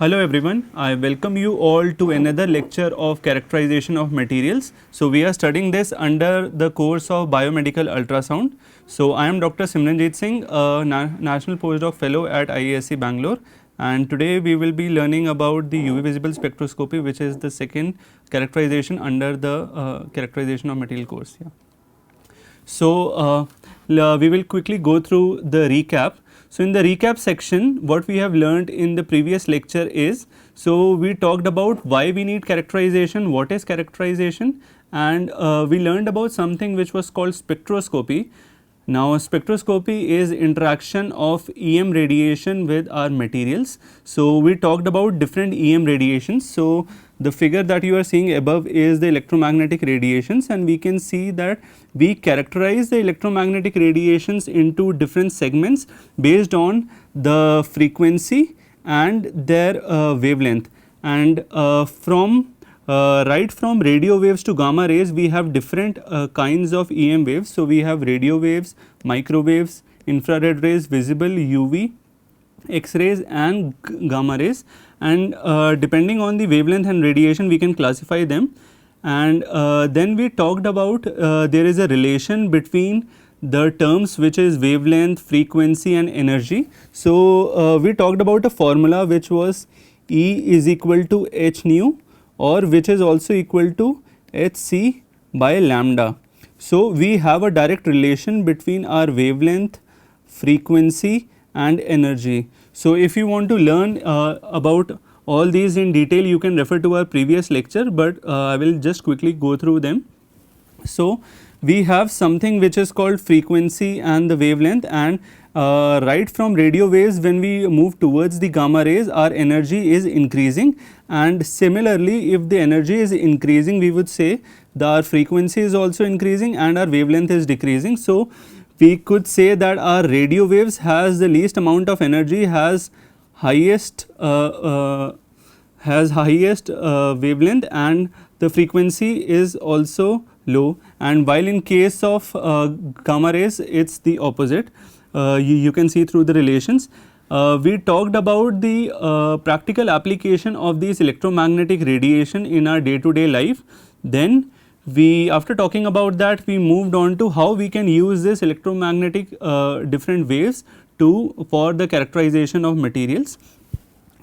Hello everyone, I welcome you all to another lecture of characterization of materials. So we are studying this under the course of biomedical ultrasound. So I am Dr. Simranjit Singh, a National Postdoc Fellow at IISc Bangalore, and today we will be learning about the UV visible spectroscopy, which is the second characterization under the characterization of material course. Yeah. So we will quickly go through the recap. So in the recap section, what we have learned in the previous lecture is, so we talked about why we need characterization, what is characterization, and we learned about something which was called spectroscopy. Now spectroscopy is interaction of EM radiation with our materials. So we talked about different EM radiations. So the figure that you are seeing above is the electromagnetic radiations, and we can see that we characterize the electromagnetic radiations into different segments based on the frequency and their wavelength. And right from radio waves to gamma rays, we have different kinds of EM waves. So we have radio waves, microwaves, infrared rays, visible, UV, X-rays and gamma rays, and depending on the wavelength and radiation we can classify them. And then we talked about there is a relation between the terms which is wavelength, frequency and energy. So we talked about a formula which was E is equal to h nu, or which is also equal to hc by lambda. So we have a direct relation between our wavelength, frequency and energy. So if you want to learn about all these in detail, you can refer to our previous lecture, but I will just quickly go through them. So we have something which is called frequency and the wavelength, and right from radio waves, when we move towards the gamma rays, our energy is increasing, and similarly if the energy is increasing, we would say that our frequency is also increasing and our wavelength is decreasing. So we could say that our radio waves has the least amount of energy, has highest wavelength, and the frequency is also low, and while in case of gamma rays it's the opposite. You can see through the relations. We talked about the practical application of these electromagnetic radiation in our day-to-day life. Then after talking about that, we moved on to how we can use this electromagnetic different waves for the characterization of materials.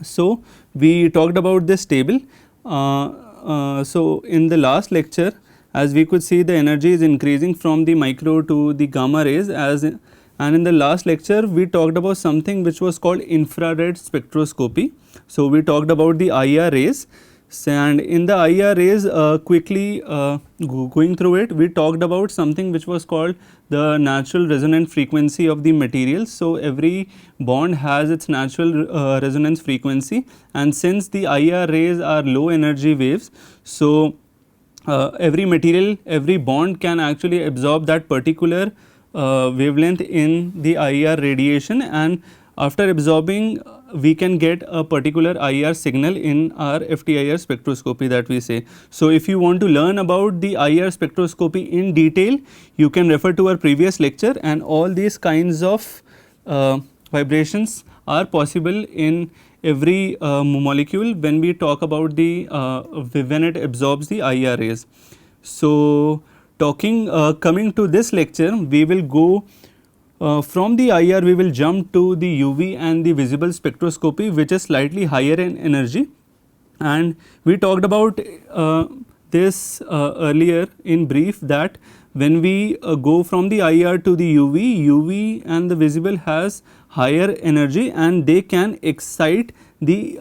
So we talked about this table. So in the last lecture, as we could see, the energy is increasing from the micro to the gamma rays, and in the last lecture we talked about something which was called infrared spectroscopy. So we talked about the IR rays, and in the IR rays, quickly going through it, we talked about something which was called the natural resonant frequency of the materials. So every bond has its natural resonance frequency, and since the IR rays are low energy waves, so every material, every bond can actually absorb that particular wavelength in the IR radiation, and after absorbing we can get a particular IR signal in our FTIR spectroscopy that we say. So if you want to learn about the IR spectroscopy in detail, you can refer to our previous lecture, and all these kinds of vibrations are possible in every molecule when we talk about the when it absorbs the IR rays. So coming to this lecture, we will go from the IR, we will jump to the UV and the visible spectroscopy, which is slightly higher in energy, and we talked about this earlier in brief, that when we go from the IR to the UV and the visible has higher energy, and they can excite the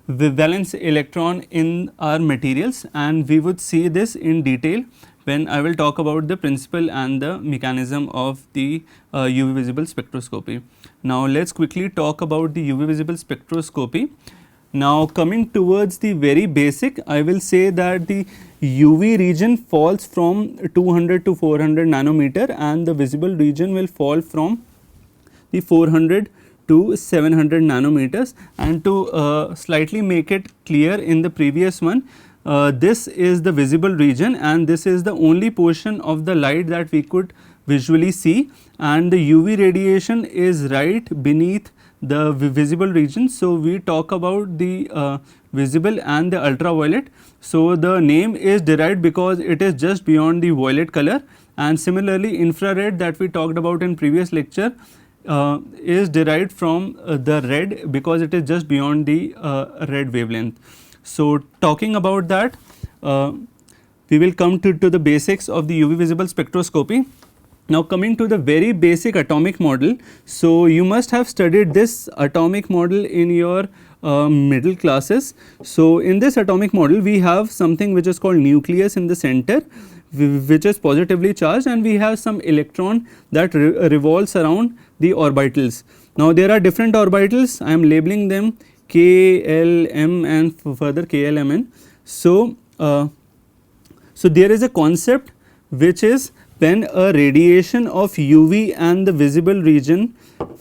valence electron in our materials, and we would see this in detail when I will talk about the principle and the mechanism of the UV visible spectroscopy. Now let us quickly talk about the UV visible spectroscopy. Now coming towards the very basic, I will say that the UV region falls from 200 to 400 nanometer, and the visible region will fall from the 400 to 700 nanometers. And to slightly make it clear, in the previous one, this is the visible region, and this is the only portion of the light that we could visually see, and the UV radiation is right beneath the visible region. So we talk about the visible and the ultraviolet. So the name is derived because it is just beyond the violet color, and similarly infrared that we talked about in previous lecture is derived from the red because it is just beyond the red wavelength. So talking about that, we will come to the basics of the UV visible spectroscopy. Now coming to the very basic atomic model. So you must have studied this atomic model in your middle classes. So in this atomic model we have something which is called nucleus in the center, which is positively charged, and we have some electron that revolves around the orbitals. Now there are different orbitals, I am labeling them K, L, M and further K, L, M, N. So there is a concept which is when a radiation of UV and the visible region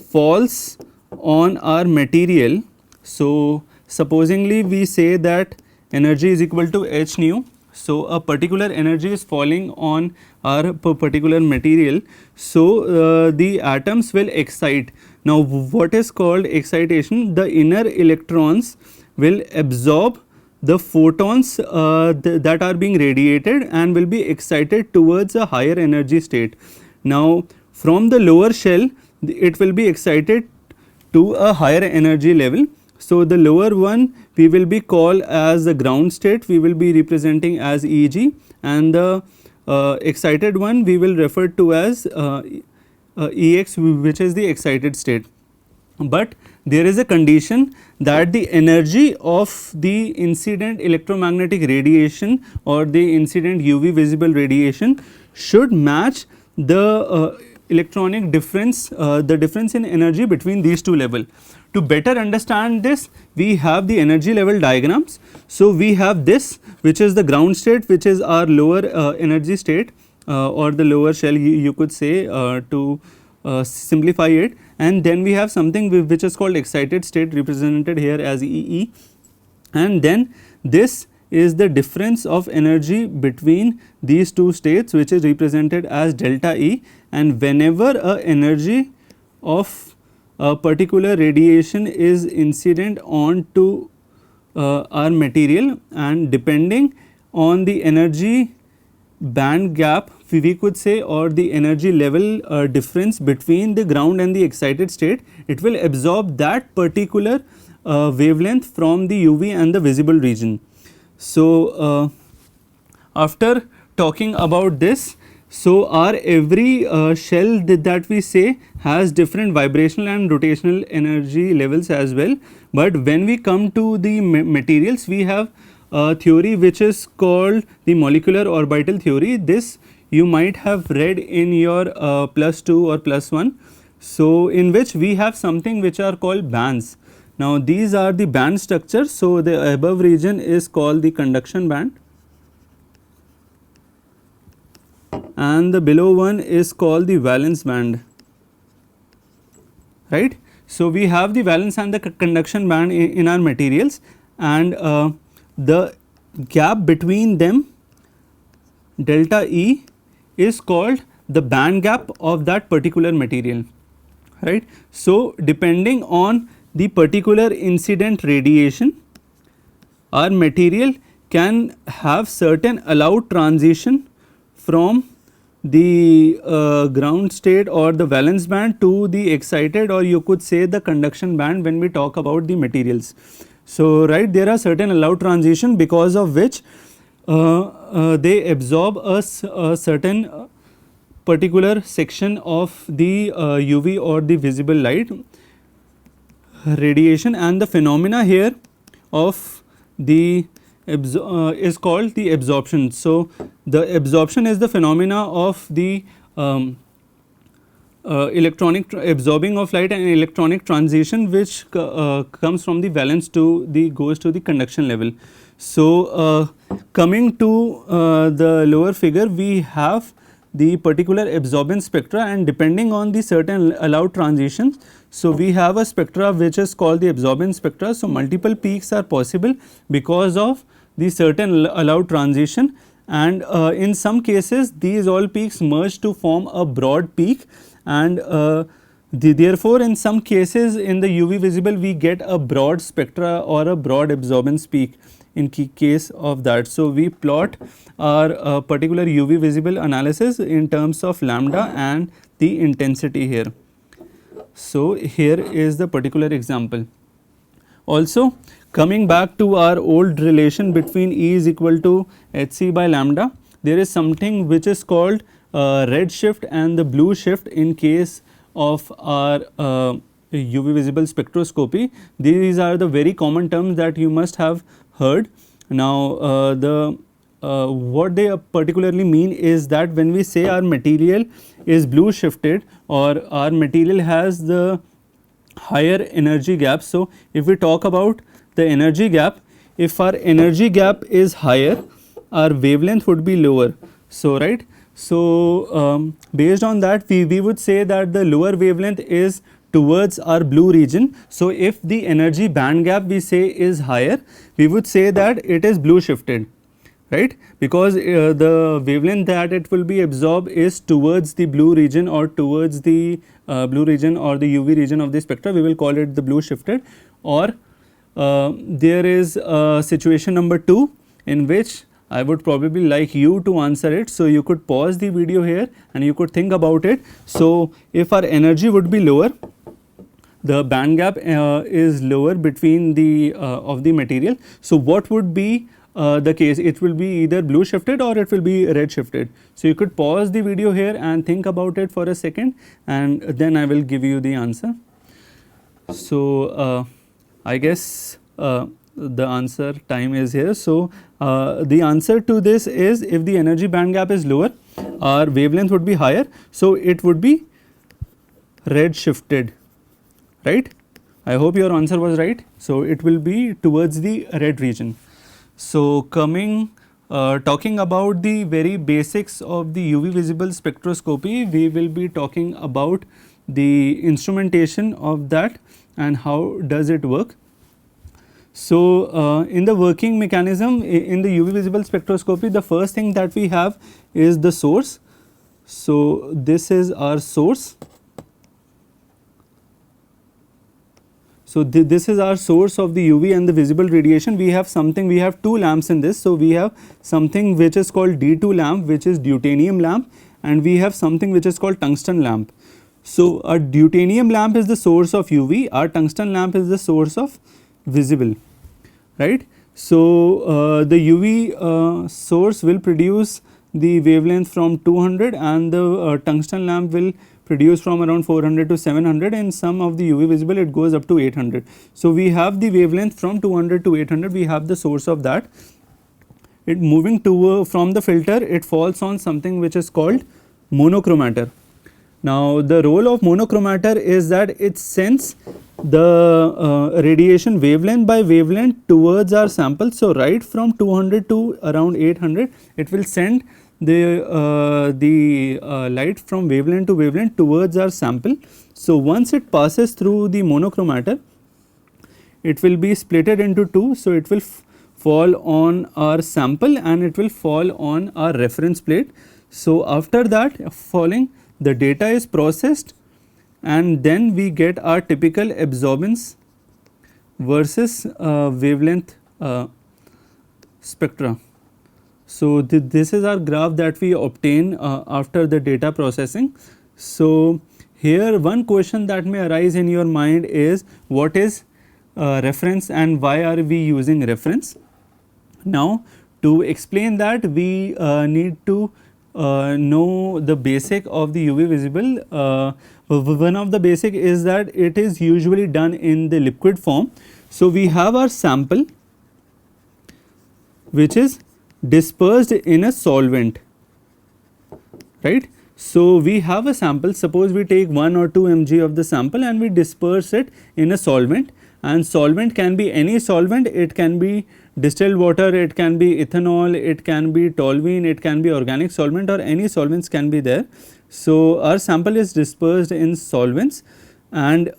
falls on our material. So supposingly we say that energy is equal to h nu. So a particular energy is falling on our particular material. So the atoms will excite. Now what is called excitation? The inner electrons will absorb the photons that are being radiated and will be excited towards a higher energy state. Now from the lower shell it will be excited to a higher energy level. So the lower one we will be called as the ground state, we will be representing as Eg, and the excited one we will refer to as Ex, which is the excited state. But there is a condition that the energy of the incident electromagnetic radiation or the incident UV visible radiation should match the electronic difference, the difference in energy between these two levels. To better understand this, we have the energy level diagrams. So we have this, which is the ground state, which is our lower energy state or the lower shell, you could say, to simplify it. And then we have something which is called excited state, represented here as EE, and then this is the difference of energy between these two states, which is represented as delta E. And whenever a energy of a particular radiation is incident onto our material, and depending on the energy band gap, we could say, or the energy level difference between the ground and the excited state, it will absorb that particular wavelength from the UV and the visible region. So after talking about this, so our every shell that we say has different vibrational and rotational energy levels as well. But when we come to the materials, we have a theory which is called the molecular orbital theory. This you might have read in your +2 or +1. So in which we have something which are called bands. Now these are the band structures. So the above region is called the conduction band, and the below one is called the valence band, right. So we have the valence and the conduction band in our materials, and the gap between them, delta E, is called the band gap of that particular material, right. So depending on the particular incident radiation, our material can have certain allowed transition from the ground state or the valence band to the excited, or you could say the conduction band when we talk about the materials. So right, there are certain allowed transition because of which they absorb a certain particular section of the UV or the visible light radiation, and the phenomena here of the is called the absorption. So the absorption is the phenomena of the electronic absorbing of light and electronic transition, which comes from the valence to the goes to the conduction level. So coming to the lower figure, we have the particular absorbance spectra, and depending on the certain allowed transitions, so we have a spectra which is called the absorbance spectra. So multiple peaks are possible because of the certain allowed transition, and in some cases these all peaks merge to form a broad peak, and Therefore, in some cases in the UV visible we get a broad spectra or a broad absorbance peak in case of that. So, we plot our particular UV visible analysis in terms of lambda and the intensity here. So, here is the particular example. Also, coming back to our old relation between E is equal to Hc by lambda, there is something which is called red shift and the blue shift in case of our UV visible spectroscopy. These are the very common terms that you must have heard. Now, what they particularly mean is that when we say our material is blue shifted or our material has the higher energy gap. So, if we talk about the energy gap, if our energy gap is higher, our wavelength would be lower. So, right. So, based on that we would say that the lower wavelength is towards our blue region. So, if the energy band gap we say is higher, we would say that it is blue shifted, right, because the wavelength that it will be absorbed is towards the blue region or towards the blue region or the UV region of the spectra. We will call it the blue shifted. Or there is situation number 2 in which I would probably like you to answer it. So, you could pause the video here and you could think about it. So, if our energy would be lower, the band gap is lower between the of the material. So, what would be the case? It will be either blue shifted or it will be red shifted. So, you could pause the video here and think about it for a second and then I will give you the answer. So, I guess the answer time is here. So, the answer to this is if the energy band gap is lower, our wavelength would be higher. So, it would be red shifted, right. I hope your answer was right. So, it will be towards the red region. So, talking about the very basics of the UV visible spectroscopy, we will be talking about the instrumentation of that and how does it work. So, in the working mechanism in the UV visible spectroscopy, the first thing that we have is the source. So, this is our source. So, this is our source of the UV and the visible radiation. We have something, we have 2 lamps in this. So, we have something which is called D2 lamp, which is deuterium lamp, and we have something which is called tungsten lamp. So, a deuterium lamp is the source of UV, our tungsten lamp is the source of visible, right. So, the UV source will produce the wavelength from 200 and the tungsten lamp will produce from around 400 to 700. In some of the UV visible it goes up to 800. So, we have the wavelength from 200 to 800, we have the source of that. It moving to from the filter, it falls on something which is called monochromator. Now, the role of monochromator is that it sends the radiation wavelength by wavelength towards our sample. So, right from 200 to around 800, it will send the light from wavelength to wavelength towards our sample. So, once it passes through the monochromator, it will be splitted into 2. So, it will fall on our sample and it will fall on our reference plate. So, after that falling, the data is processed and then we get our typical absorbance versus wavelength spectra. So, this is our graph that we obtain after the data processing. So, here one question that may arise in your mind is what is reference and why are we using reference? Now, to explain that we need to know the basic of the UV visible. One of the basic is that it is usually done in the liquid form. So, we have our sample which is dispersed in a solvent, right. So, we have a sample, suppose we take 1 or 2 mg of the sample and we disperse it in a solvent, and solvent can be any solvent, it can be distilled water, it can be ethanol, it can be toluene, it can be organic solvent or any solvents can be there. So, our sample is dispersed in solvents and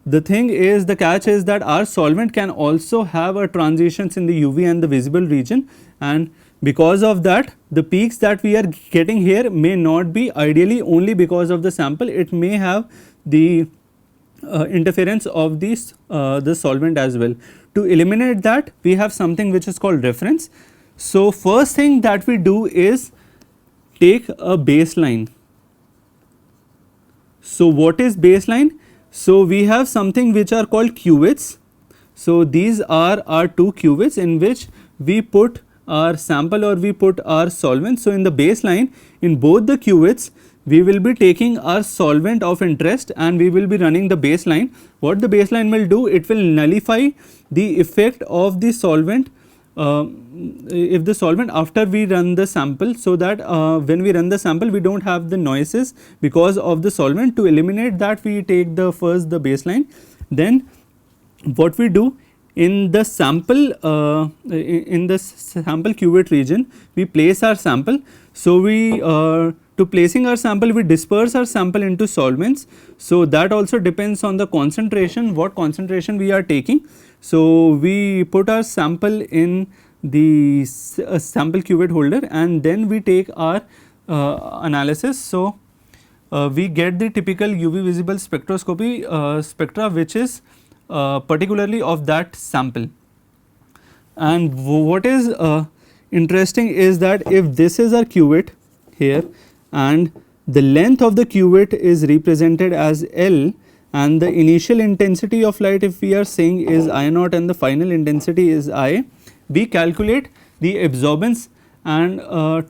the thing is, the catch is that our solvent can also have a transitions in the UV and the visible region, and Because of that, the peaks that we are getting here may not be ideally only because of the sample, it may have the interference of the solvent as well. To eliminate that, we have something which is called reference. So, first thing that we do is take a baseline. So, what is baseline? So, we have something which are called qubits. So, these are our 2 qubits in which we put our sample or we put our solvent. So, in the baseline, in both the qubits, we will be taking our solvent of interest and we will be running the baseline. What the baseline will do? It will nullify the effect of the solvent if the solvent after we run the sample, so that when we run the sample we do not have the noises because of the solvent. To eliminate that, we take the first the baseline, then what we do in the sample qubit region, we place our sample. So, we to placing our sample, we disperse our sample into solvents. So, that also depends on the concentration, what concentration we are taking. So, we put our sample in the sample qubit holder and then we take our analysis. So, we get the typical UV visible spectroscopy spectra which is particularly of that sample. And what is interesting is that if this is our qubit here and the length of the qubit is represented as L and the initial intensity of light, if we are saying, is I naught and the final intensity is I, we calculate the absorbance and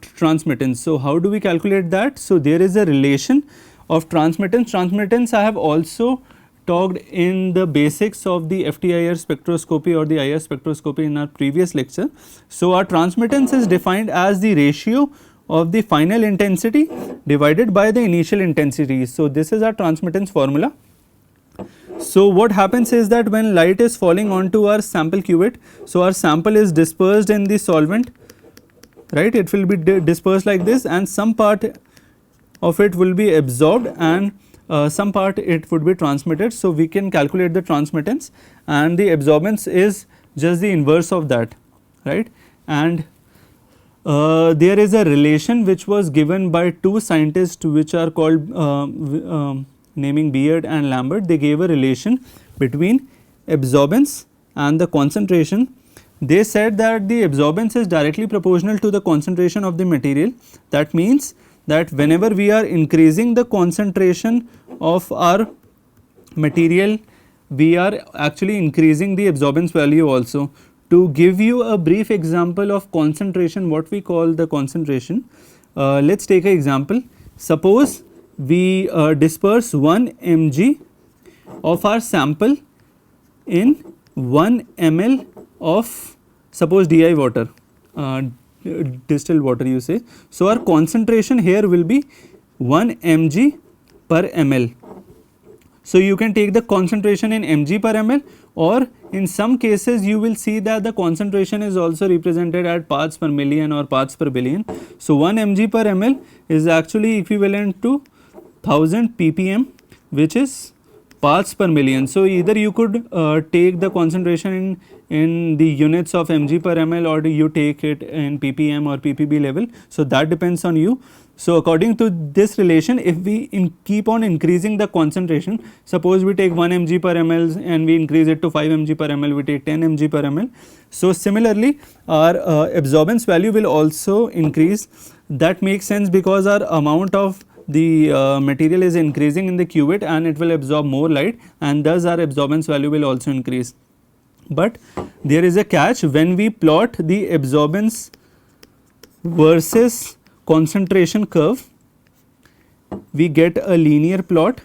transmittance. So, how do we calculate that? So, there is a relation of transmittance. Transmittance I have also talked in the basics of the FTIR spectroscopy or the IR spectroscopy in our previous lecture. So, our transmittance is defined as the ratio of the final intensity divided by the initial intensity. So, this is our transmittance formula. So, what happens is that when light is falling onto our sample qubit, so our sample is dispersed in the solvent, right, it will be dispersed like this and some part of it will be absorbed and some part it would be transmitted. So, we can calculate the transmittance and the absorbance is just the inverse of that, right. And there is a relation which was given by 2 scientists which are called naming Beard and Lambert. They gave a relation between absorbance and the concentration. They said that the absorbance is directly proportional to the concentration of the material. That means that whenever we are increasing the concentration of our material, we are actually increasing the absorbance value also. To give you a brief example of concentration, what we call the concentration, let us take an example. Suppose we disperse 1 mg of our sample in 1 ml of suppose DI water, distilled water you say. So, our concentration here will be 1 mg per ml. So, you can take the concentration in mg per ml, or in some cases you will see that the concentration is also represented at parts per million or parts per billion. So, 1 mg per ml is actually equivalent to 1000 ppm, which is parts per million. So, either you could take the concentration in the units of mg per ml or you take it in ppm or ppb level. So, that depends on you. So, according to this relation, if we keep on increasing the concentration, suppose we take 1 mg per ml and we increase it to 5 mg per ml, we take 10 mg per ml. So, similarly our absorbance value will also increase. That makes sense because our amount of the material is increasing in the qubit and it will absorb more light and thus our absorbance value will also increase. But there is a catch: when we plot the absorbance versus concentration curve, we get a linear plot,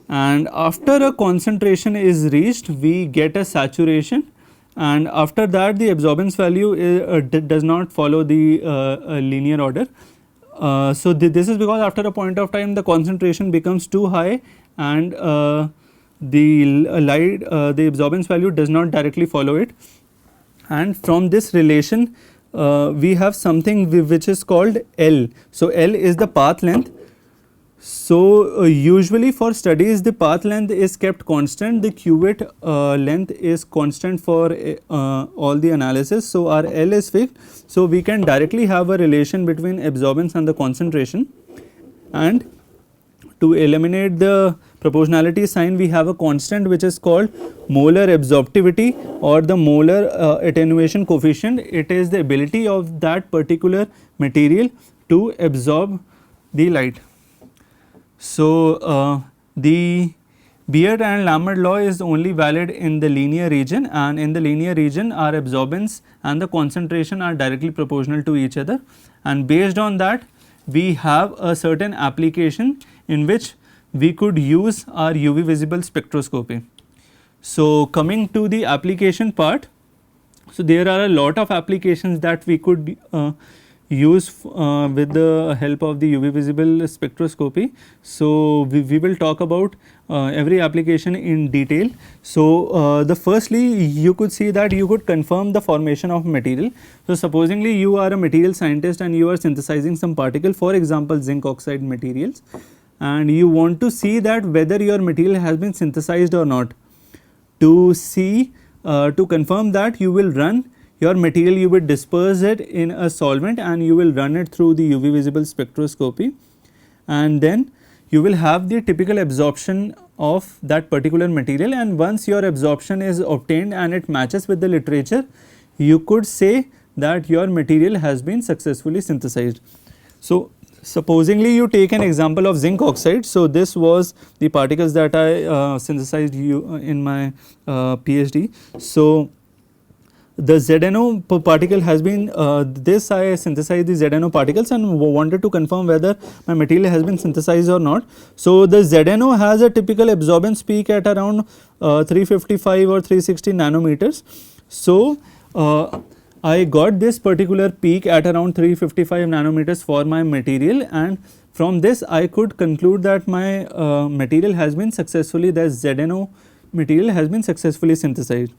and after a concentration is reached we get a saturation, and after that the absorbance value does not follow the linear order. So, this is because after a point of time the concentration becomes too high and the absorbance value does not directly follow it, and from this relation we have something which is called L. So, L is the path length. So usually for studies the path length is kept constant, the qubit length is constant for all the analysis. So our L is fixed, so we can directly have a relation between absorbance and the concentration, and to eliminate the proportionality sign we have a constant which is called molar absorptivity or the molar attenuation coefficient. It is the ability of that particular material to absorb the light. So the Beard and Lambert law is only valid in the linear region, and in the linear region our absorbance and the concentration are directly proportional to each other, and based on that we have a certain application in which we could use our UV visible spectroscopy. So coming to the application part, so there are a lot of applications that we could use with the help of the UV visible spectroscopy. So we will talk about every application in detail. So the firstly you could see that you could confirm the formation of material. So supposingly you are a material scientist and you are synthesizing some particle, for example zinc oxide materials, and you want to see that whether your material has been synthesized or not. To see to confirm that, you will run your material, you will disperse it in a solvent and you will run it through the UV visible spectroscopy, and then you will have the typical absorption of that particular material, and once your absorption is obtained and it matches with the literature, you could say that your material has been successfully synthesized. So supposingly you take an example of zinc oxide. So this was the particles that I synthesized in my PhD. So the ZNO particle has been this I synthesized the ZNO particles and wanted to confirm whether my material has been synthesized or not. So the ZNO has a typical absorbance peak at around 355 or 360 nanometers. So I got this particular peak at around 355 nanometers for my material, and from this I could conclude that my material has been successfully, the ZNO material has been successfully synthesized.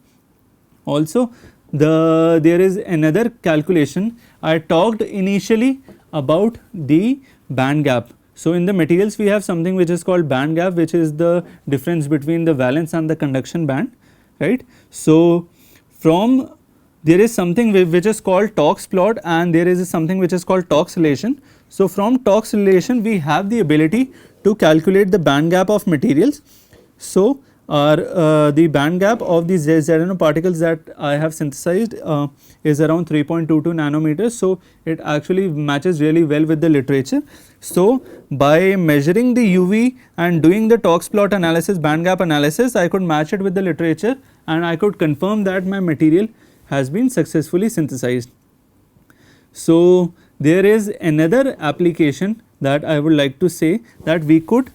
Also there is another calculation. I talked initially about the band gap. So in the materials we have something which is called band gap, which is the difference between the valence and the conduction band, right. So from there is something which is called Tox plot, and there is something which is called Tox relation. So from Tox relation we have the ability to calculate the band gap of materials. So the band gap of the ZNO particles that I have synthesized is around 3.22 nanometers. So it actually matches really well with the literature. So by measuring the UV and doing the Tox plot analysis, band gap analysis, I could match it with the literature and I could confirm that my material has been successfully synthesized. So there is another application that I would like to say, that we could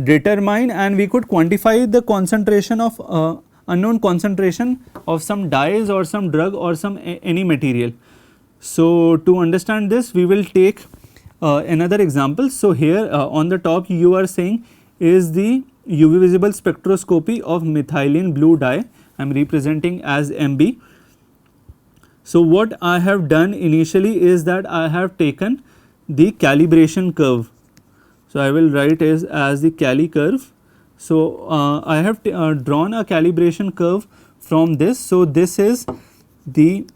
determine and we could quantify the concentration of unknown concentration of some dyes or some drug or some any material. So to understand this we will take another example. So here on the top you are saying is the UV visible spectroscopy of methylene blue dye. I am representing as MB. So what I have done initially is that I have taken the calibration curve. So I will write as the Cali curve. So I have drawn a calibration curve from this. So this is the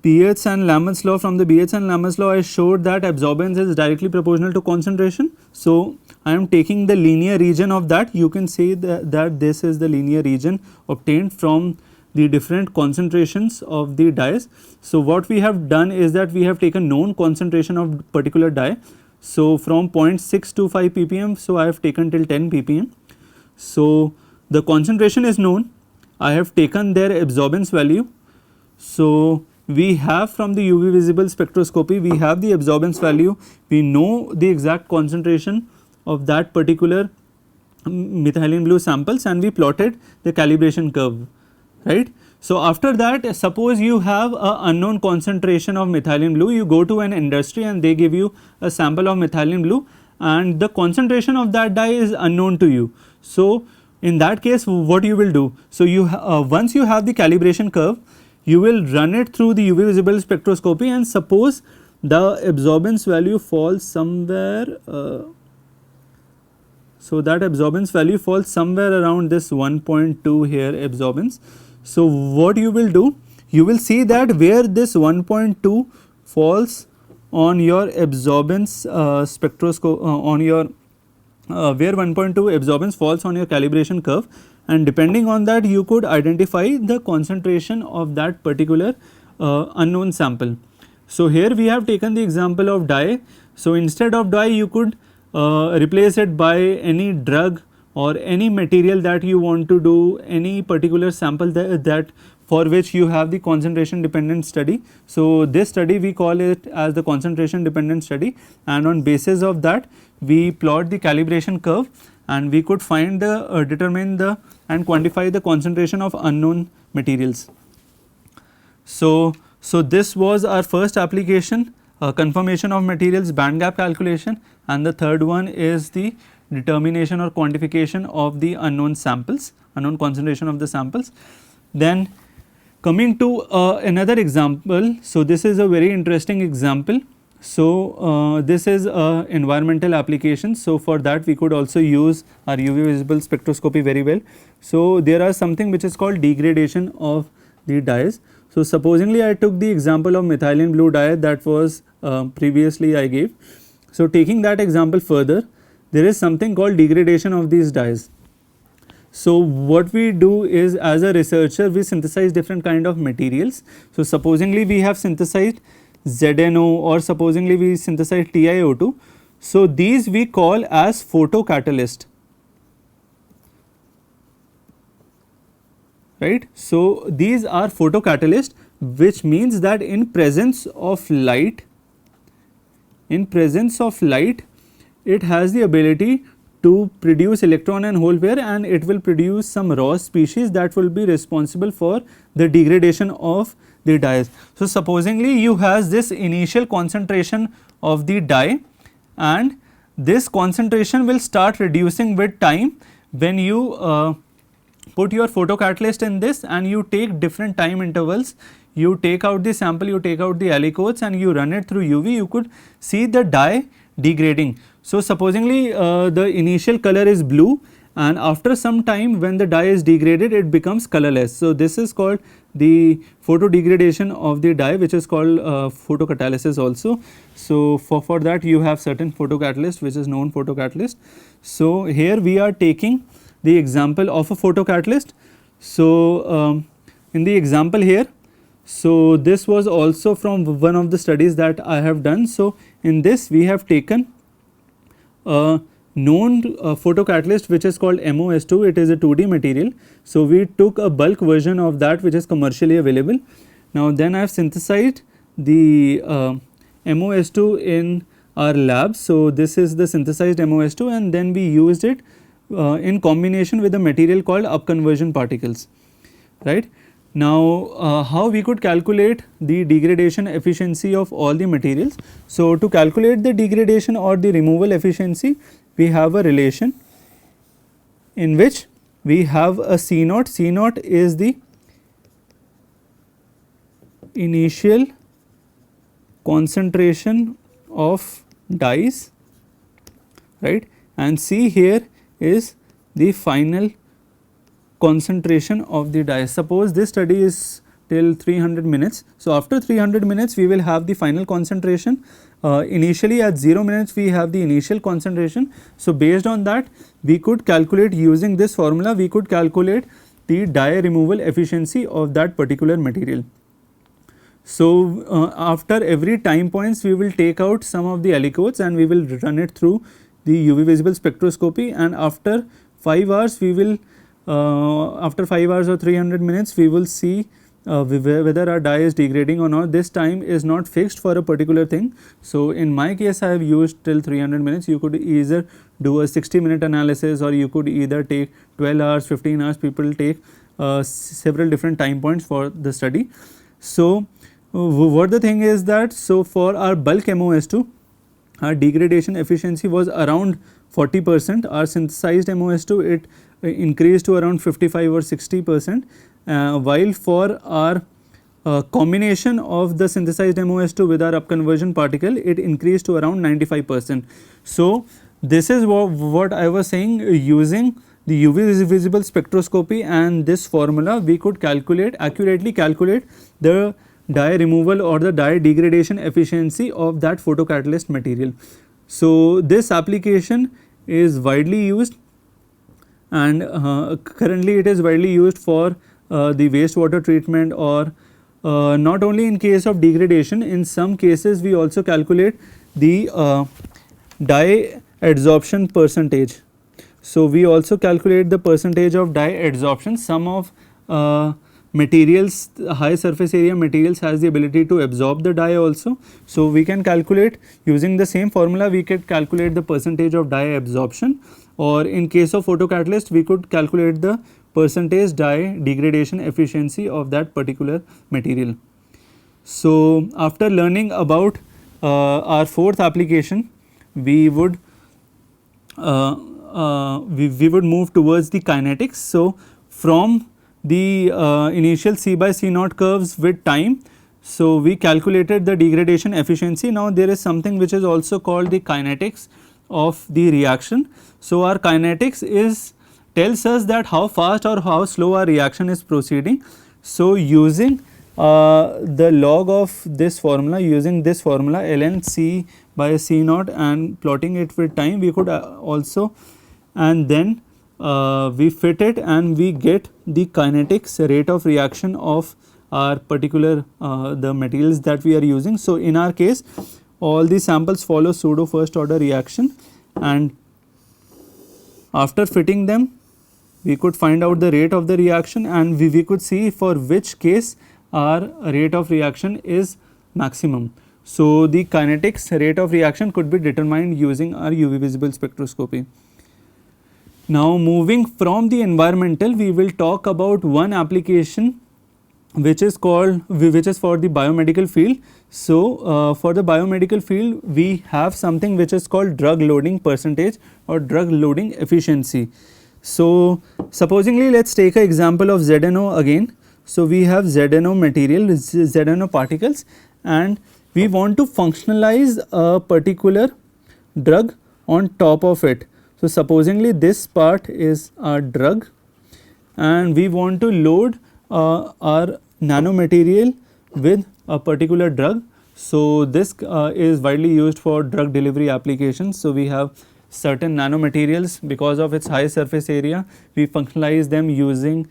Beard's and Lambert's law. From the Beard's and Lambert's law I showed that absorbance is directly proportional to concentration. So I am taking the linear region of that. You can say that this is the linear region obtained from the different concentrations of the dyes. So what we have done is that we have taken known concentration of particular dye. So from 0.625 ppm, so I have taken till 10 ppm. So the concentration is known. I have taken their absorbance value. So we have from the UV visible spectroscopy, we have the absorbance value. We know the exact concentration of that particular methylene blue samples, and we plotted the calibration curve. Right. So after that, suppose you have a unknown concentration of methylene blue, you go to an industry and they give you a sample of methylene blue and the concentration of that dye is unknown to you. So in that case what you will do? So you once you have the calibration curve, you will run it through the UV visible spectroscopy, and suppose the absorbance value falls somewhere, so that absorbance value falls somewhere around this 1.2 here absorbance. So what you will do, you will see that where this 1.2 falls on your absorbance spectroscope, on your where 1.2 absorbance falls on your calibration curve, and depending on that you could identify the concentration of that particular unknown sample. So here we have taken the example of dye. So instead of dye you could replace it by any drug or any material that you want to do any particular sample that for which you have the concentration dependent study. So this study we call it as the concentration dependent study, and on basis of that we plot the calibration curve and we could find the determine the and quantify the concentration of unknown materials. So this was our first application, confirmation of materials, band gap calculation, and the third one is the determination or quantification of the unknown samples, unknown concentration of the samples. Then coming to another example, so this is a very interesting example. So this is environmental application. So for that we could also use our UV visible spectroscopy very well. So there are something which is called degradation of the dyes. So supposingly I took the example of methylene blue dye that was previously I gave. So taking that example further, there is something called degradation of these dyes. So what we do is, as a researcher, we synthesize different kind of materials. So supposingly we have synthesized ZNO, or supposingly we synthesize TiO2. So these we call as photocatalyst, right. So these are photocatalyst, which means that in presence of light, it has the ability to produce electron and hole pair, and it will produce some raw species that will be responsible for the degradation of the dyes. So supposingly you has this initial concentration of the dye, and this concentration will start reducing with time when you put your photocatalyst in this and you take different time intervals. You take out the sample, you take out the aliquots and you run it through UV, you could see the dye degrading. So supposingly the initial color is blue, and after some time when the dye is degraded it becomes colorless. So this is called the photodegradation of the dye, which is called photocatalysis also. So for that you have certain photocatalyst which is known photocatalyst. So here we are taking the example of a photocatalyst. So in the example here, so this was also from one of the studies that I have done. So in this we have taken a known photocatalyst which is called MOS2. It is a 2D material. So we took a bulk version of that which is commercially available. Now then I have synthesized the MOS2 in our lab. So this is the synthesized MOS2, and then we used it in combination with a material called upconversion particles, right. Now how we could calculate the degradation efficiency of all the materials. So to calculate the degradation or the removal efficiency, we have a relation in which we have a C naught. C naught is the initial concentration of dyes, right, and C here is the final concentration of the dye. Suppose this study is till 300 minutes. So after 300 minutes we will have the final concentration. Initially at 0 minutes we have the initial concentration. So based on that we could calculate, using this formula we could calculate the dye removal efficiency of that particular material. So after every time points we will take out some of the aliquots and we will run it through the UV visible spectroscopy, and after 5 hours we will after 5 hours or 300 minutes we will see whether our dye is degrading or not. This time is not fixed for a particular thing. So in my case I have used till 300 minutes. You could either do a 60-minute analysis, or you could either take 12 hours, 15 hours. People take several different time points for the study. So what the thing is that, so for our bulk MOS2 our degradation efficiency was around 40%. Our synthesized MOS2 it increased to around 55 or 60%, while for our combination of the synthesized MOS2 with our upconversion particle, it increased to around 95%. So this is what I was saying, using the UV visible spectroscopy and this formula we could accurately calculate the dye removal or the dye degradation efficiency of that photocatalyst material. So this application is widely used, and currently it is widely used for the wastewater treatment, or not only in case of degradation, in some cases we also calculate the dye adsorption percentage. So we also calculate the percentage of dye adsorption. Some of materials, high surface area materials, has the ability to absorb the dye also. So we can calculate using the same formula, we could calculate the percentage of dye absorption, or in case of photocatalyst we could calculate the percentage dye degradation efficiency of that particular material. So after learning about our fourth application, we would move towards the kinetics. So from the initial C by C naught curves with time, so we calculated the degradation efficiency. Now there is something which is also called the kinetics of the reaction. So our kinetics tells us that how fast or how slow our reaction is proceeding. So using the log of this formula, using this formula ln C by C naught and plotting it with time, we could also, and then we fit it and we get the kinetics rate of reaction of our particular the materials that we are using. So in our case, all the samples follow pseudo first order reaction, and after fitting them we could find out the rate of the reaction, and we could see for which case our rate of reaction is maximum. So the kinetics rate of reaction could be determined using our UV visible spectroscopy. Now moving from the environmental, we will talk about one application which is for the biomedical field. So for the biomedical field, we have something which is called drug loading percentage or drug loading efficiency. So supposingly, let's take an example of ZNO again. So we have ZNO material, ZNO particles, and we want to functionalize a particular drug on top of it. So supposingly this part is our drug, and we want to load our nanomaterial with a particular drug. So this is widely used for drug delivery applications. So we have certain nanomaterials, because of its high surface area, we functionalize them using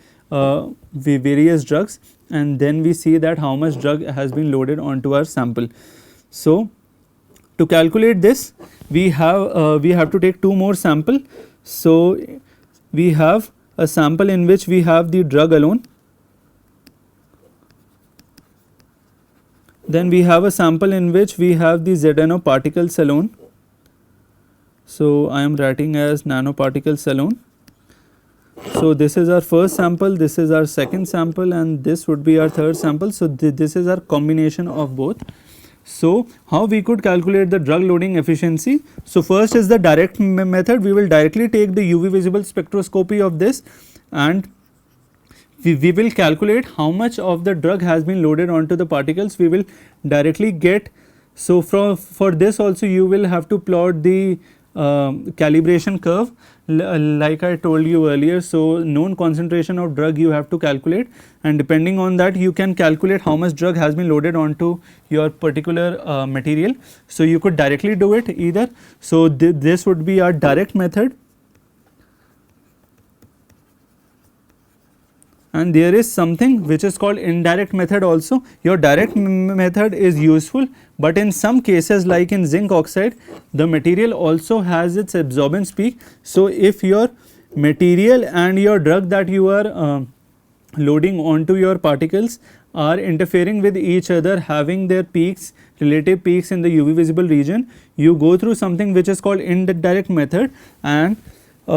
various drugs, and then we see that how much drug has been loaded onto our sample. So to calculate this, we have to take two more sample. So we have a sample in which we have the drug alone, then we have a sample in which we have the ZNO particles alone. So I am writing as nanoparticles alone. So this is our first sample, this is our second sample, and this would be our third sample. So this is our combination of both. So how we could calculate the drug loading efficiency? So first is the direct method. We will directly take the UV visible spectroscopy of this, and we will calculate how much of the drug has been loaded onto the particles. We will directly get. So for this also you will have to plot the calibration curve like I told you earlier. So known concentration of drug you have to calculate, and depending on that you can calculate how much drug has been loaded onto your particular material. So you could directly do it either. So this would be our direct method, and there is something which is called indirect method also. Your direct method is useful, but in some cases like in zinc oxide, the material also has its absorbance peak. So if your material and your drug that you are loading onto your particles are interfering with each other, having their peaks, relative peaks in the UV visible region, you go through something which is called indirect method, and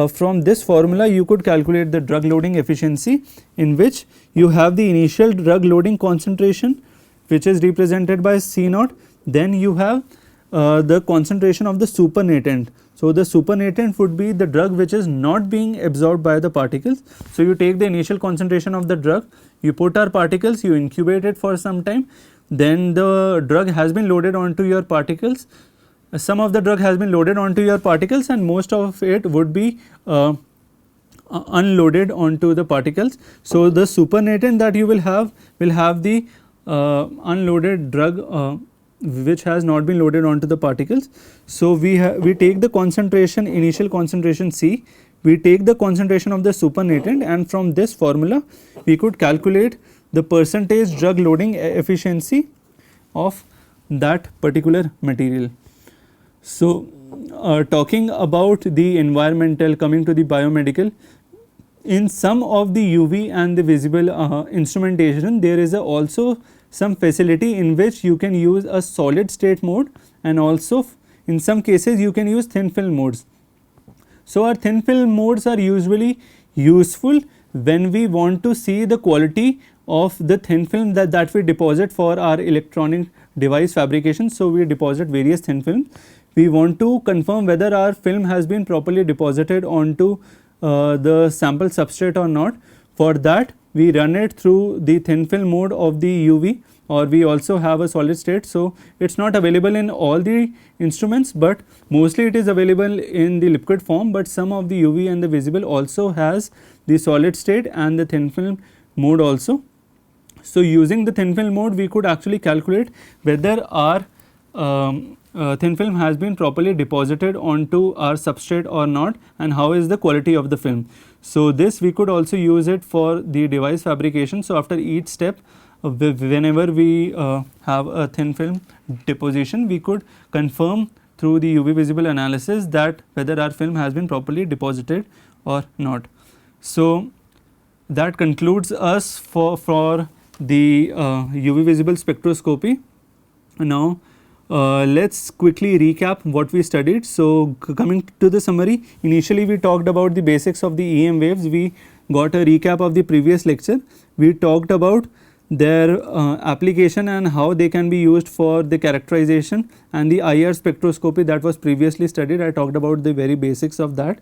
from this formula you could calculate the drug loading efficiency, in which you have the initial drug loading concentration which is represented by C naught, then you have the concentration of the supernatant. So the supernatant would be the drug which is not being absorbed by the particles. So you take the initial concentration of the drug, you put our particles, you incubate it for some time, then the drug has been loaded onto your particles. Some of the drug has been loaded onto your particles and most of it would be unloaded onto the particles. So the supernatant that you will have the unloaded drug which has not been loaded onto the particles. So we take the concentration, initial concentration C, we take the concentration of the supernatant, and from this formula we could calculate the percentage drug loading efficiency of that particular material. So talking about the environmental, coming to the biomedical, in some of the UV and the visible instrumentation, there is also some facility in which you can use a solid state mode, and also in some cases you can use thin film modes. So our thin film modes are usually useful when we want to see the quality of the thin film that we deposit for our electronic device fabrication. So we deposit various thin films. We want to confirm whether our film has been properly deposited onto the sample substrate or not. For that we run it through the thin film mode of the UV, or we also have a solid state. So it is not available in all the instruments, but mostly it is available in the liquid form, but some of the UV and the visible also has the solid state and the thin film mode also. So using the thin film mode we could actually calculate whether our thin film has been properly deposited onto our substrate or not, and how is the quality of the film. So this we could also use it for the device fabrication. So after each step, whenever we have a thin film deposition, we could confirm through the UV visible analysis that whether our film has been properly deposited or not. So that concludes us for the UV visible spectroscopy. Now let's quickly recap what we studied. So coming to the summary, initially we talked about the basics of the EM waves. We got a recap of the previous lecture. We talked about their application and how they can be used for the characterization, and the IR spectroscopy that was previously studied. I talked about the very basics of that.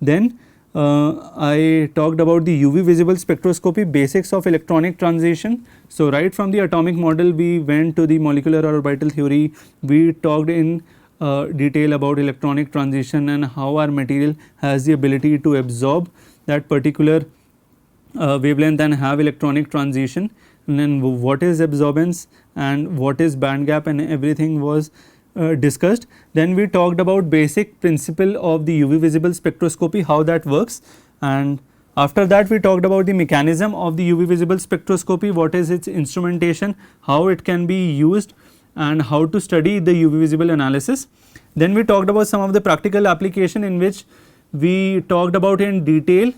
Then I talked about the UV visible spectroscopy, basics of electronic transition. So right from the atomic model we went to the molecular orbital theory. We talked in detail about electronic transition and how our material has the ability to absorb that particular wavelength and have electronic transition, and then what is absorbance and what is band gap, and everything was discussed. Then we talked about basic principle of the UV visible spectroscopy, how that works, and after that we talked about the mechanism of the UV visible spectroscopy, what is its instrumentation, how it can be used, and how to study the UV visible analysis. Then we talked about some of the practical application in which we talked about in detail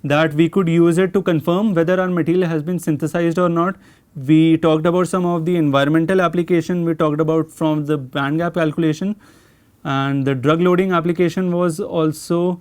that we could use it to confirm whether our material has been synthesized or not. We talked about some of the environmental application. We talked about from the band gap calculation, and the drug loading application was also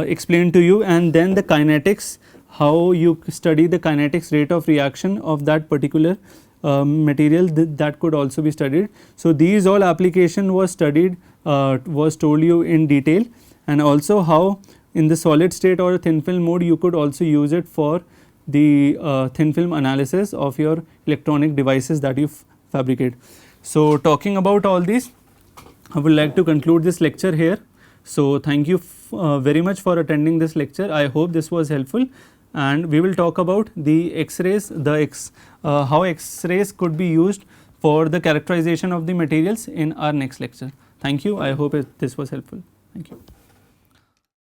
explained to you, and then the kinetics, how you study the kinetics rate of reaction of that particular material, that could also be studied. So these all application was studied, was told you in detail, and also how in the solid state or thin film mode you could also use it for the thin film analysis of your electronic devices that you fabricate. So talking about all these, I would like to conclude this lecture here. So thank you very much for attending this lecture. I hope this was helpful, and we will talk about the X-rays, how X-rays could be used for the characterization of the materials in our next lecture. Thank you. I hope this was helpful. Thank you.